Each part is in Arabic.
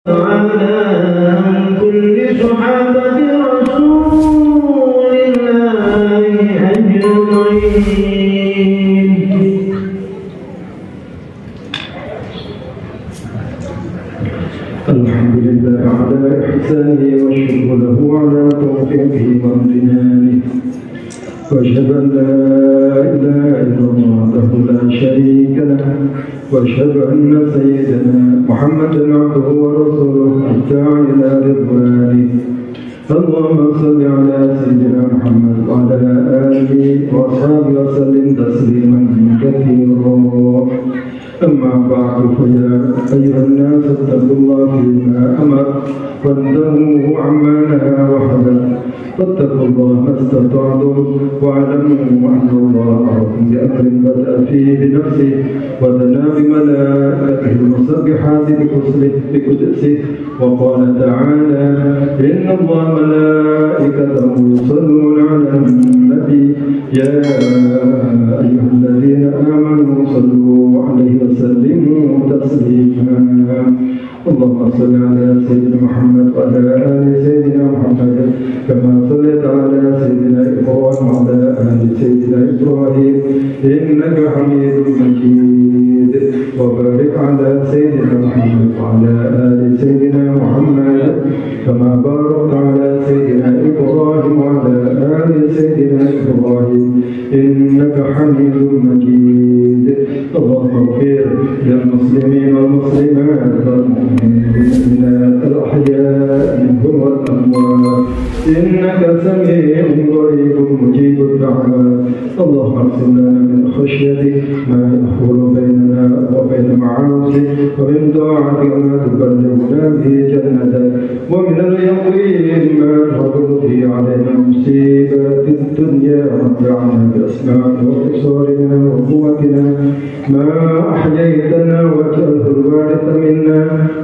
عن كل صحابة رسول الله أجمعين. الحمد لله على إحسانه والشكر له على توفيقه وامتنانه، وأشهد أن لا إله إلا الله وحده لا شريك له، وأشهد أن سيدنا محمدا عبده ورسوله الداعي إلى رضوانه. اللهم صل على سيدنا محمد وعلى آله وأصحابه وسلم تسليما كثيرا. أما بعد، فيا أيها الناس اتقوا الله فيما أمر وانتهوا عما نهى وحذر، فاتقوا الله ما استطعتم واعلموا أن الله أمركم بأمر بدأ فيه بنفسه ودنا بملائكته المسبحات بقدسه، وقال تعالى: إن الله ملائكته يصلون على النبي يا أيها الذين آمنوا صلوا عليه وسلموا تسليما. اللهم صل على سيدنا محمد وعلى آل سيدنا محمد كما صليت على سيدنا إبراهيم وعلى آل سيدنا إبراهيم إنك حميد مجيد، وبارك على سيدنا محمد وعلى آل سيدنا محمد كما باركت على سيدنا إبراهيم وعلى آل سيدنا إبراهيم إنك حميد مجيد. اللهم اغفر للمسلمين والمسلمات والمؤمنين الأحياء منهم والأموات إنك سميع قريب مجيب الدعوات. اللهم اغفر لنا من خشيتك ما يحول بيننا وبين معاصيك، ومن طاعتك ما تبلغنا به جنتك، ومن اليقين ما تحول به علينا مصيبات الدنيا. متعنا بأسماعنا وأبصارنا وقوتنا ما أحييتنا، واجعله الوارث منا،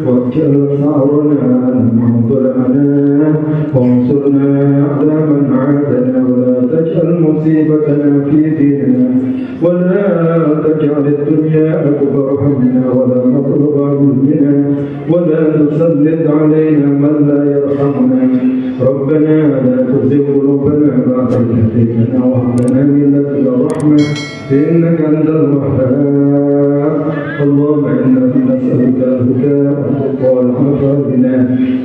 واجعل ثأرنا من ظلمنا، وانصرنا على من عادنا، ولا تجعل مصيبتنا في ديننا، ولا تجعل الدنيا أكبر همنا ولا مبلغ علمنا، ولا تسلط علينا من لا يرحمنا. ربنا لا تزغ قلوبنا بعد إذ هديتنا وهب لنا من لدنك رحمة إنك أنت الوهاب. اللهم إنا نسألك الهدى والتقى والعفو بنا.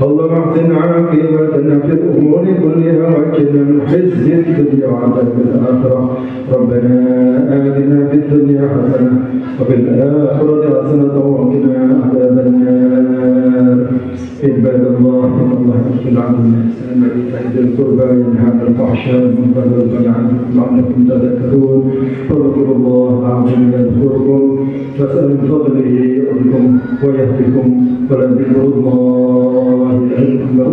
اللهم احسن عاقبتنا في الأمور كلها واجعلنا من خزي الدنيا وعذاب الآخرة. ربنا آتنا في الدنيا حسنة وفي الآخرة حسنة وقنا عذاب النار. عباد الله، إن الله يغفر عنكم الإحسان وإيتاء ذي القربى وينهى عن الفحشاء والمنكر والبغي لعلكم تذكرون. فاذكروا الله العظيم يذكركم، فاسألوا من فضله يعطكم ويهدكم، ولذكر الله أكبر.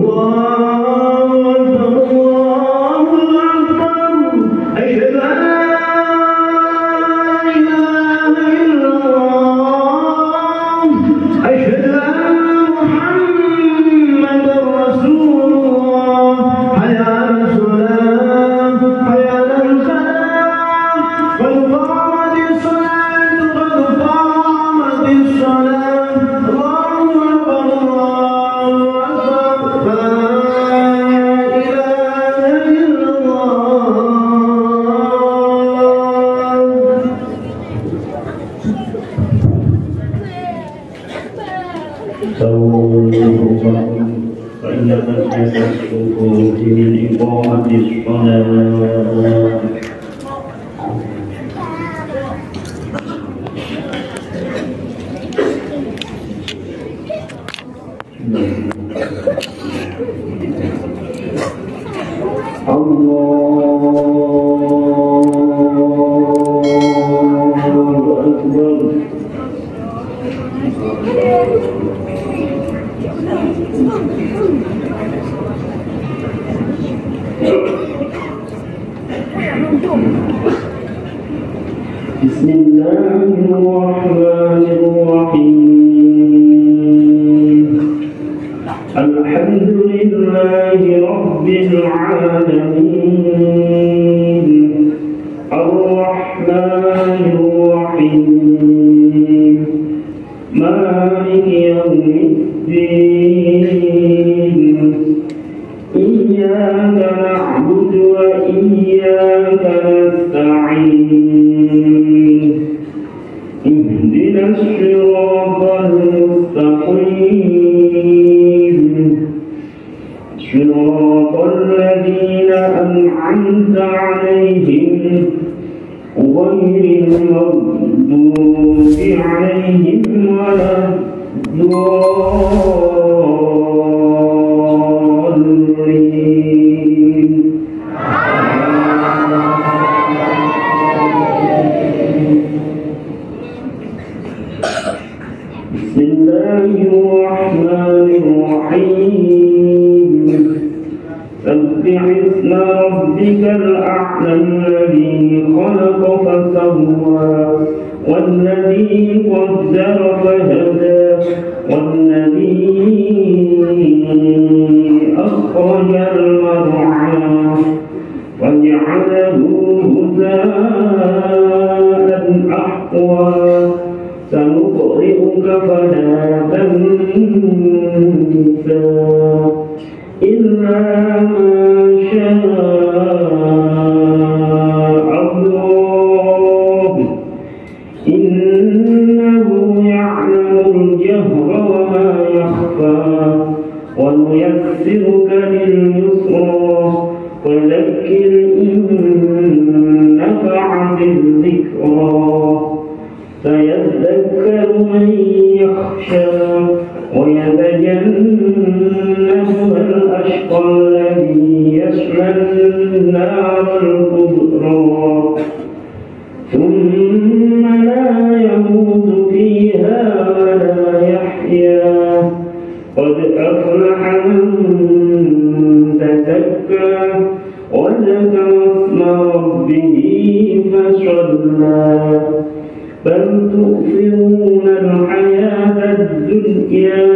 بسم الله الرحمن الرحيم. الحمد لله رب العالمين، الرحمن الرحيم، مالك يوم الدين. المغضوب عليهم ولا الضالين. بسم الله الرحمن الرحيم. سبح اسم ربك الأعلى الذي خلق فسوى والذي قدر فهدى والذي أخرج المرعى فجعله غثاء أحوى سنقرئك فلا تنسى إلا ما شاء الله إنه يعلم الجهر وما يخفى ونيسرك لليسرى وذكر إن نفعت الذكرى سيذكر من يخشى ويتجنبها الأشقى الذي يصلى النار الكبرى ثم لا يموت فيها ولا يحيا قد أفلح من تزكى وذكر اسم ربه فصلى بل تؤثرون الحياة الدنيا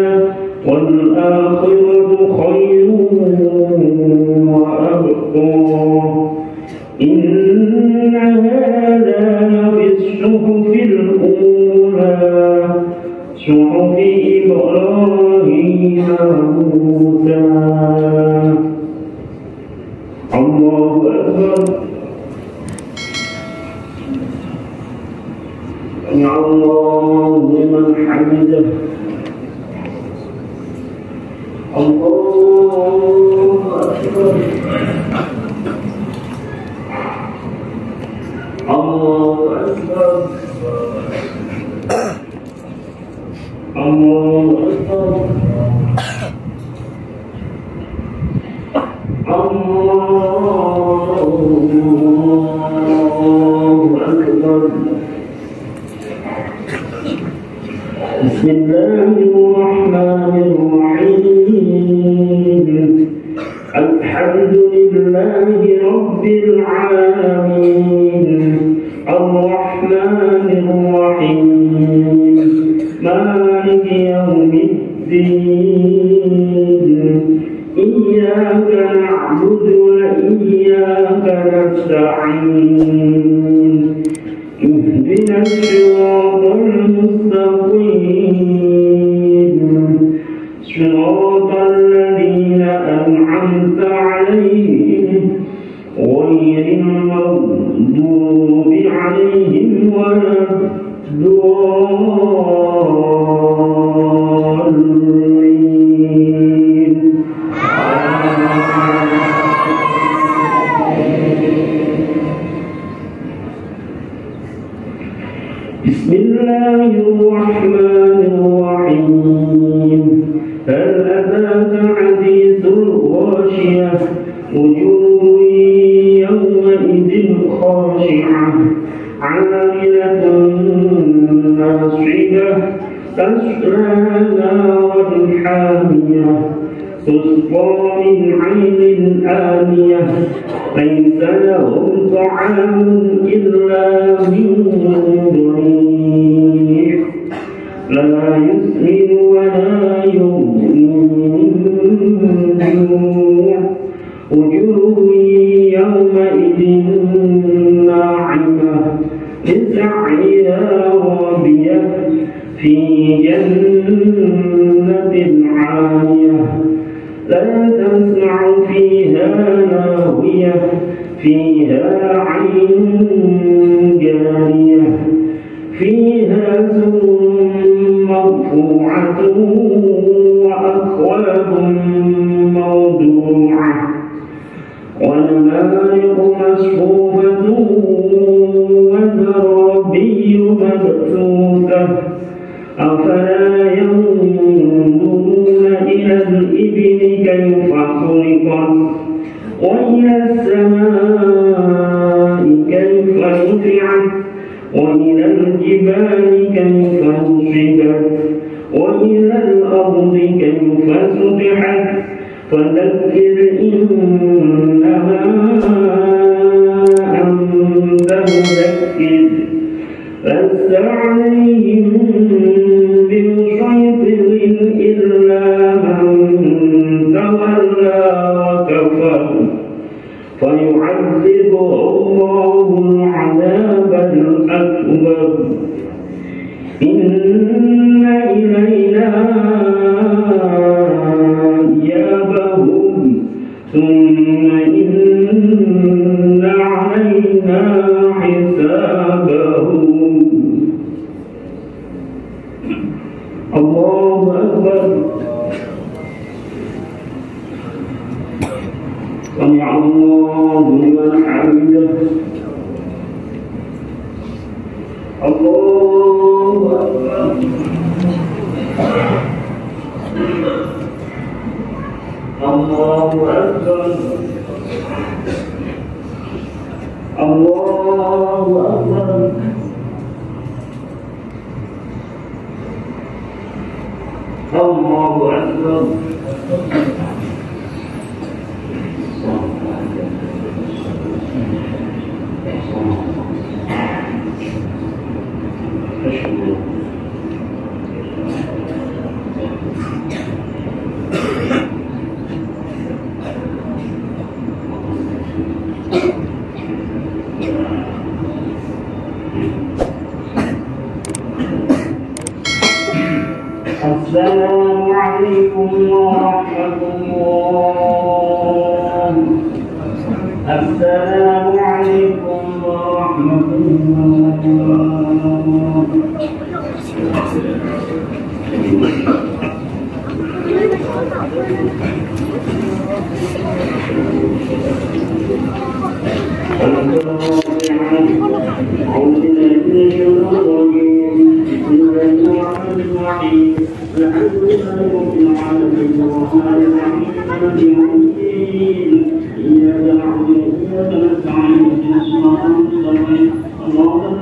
والآخرة خير وأبقى إن هذا لفي الصحف الأولى صحف إبراهيم وموسى. الله أكبر. سمع الله لمن حمده. الله أكبر. الله أكبر. الله أكبر. الله أكبر. بسم الله الرحمن الرحيم. الحمد لله رب العالمين الرحمن الرحيم مالك يوم الدين إياك نعبد وإياك نستعين اهدنا الصراط المستقيم صراط الذين أنعمت عليهم غير المغضوب عليهم ولا الضالين. بسم الله الرحمن الرحيم. هل أتاك حديث الغاشية وجوه يومئذ خاشعة عاملة ناصبة تسلى نارا حامية تسقى من عين آنية ليس لهم طعام إلا من ضريع لا يسمن ولا يغني من جوع وجوه يومئذ ناعمة لسعيها راضية في جنة عالية لا تسمع فيها لاغية فيها عين جارية فيها سرر مرفوعة وأكواب موضوعة ونمارق مصفوفة وزرابي كيف خلقت وإلى السماء كيف رفعت وإلى الجبال كيف نصبت وإلى الأرض كيف سطحت فذكر إنما أنت مذكر لست عليهم بمسيطر إلا من تولى وكفر فيعذبه الله العذاب الأكبر إن إلينا إيابهم ثم إن علينا حسابهم. الله أكبر. سمع الله لمن حمده. الله أكبر. الله أكبر. الله أكبر. الله أكبر. السلام عليكم ورحمة الله. السلام عليكم ورحمة الله.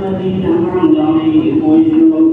الذين أنعمت عليهم غير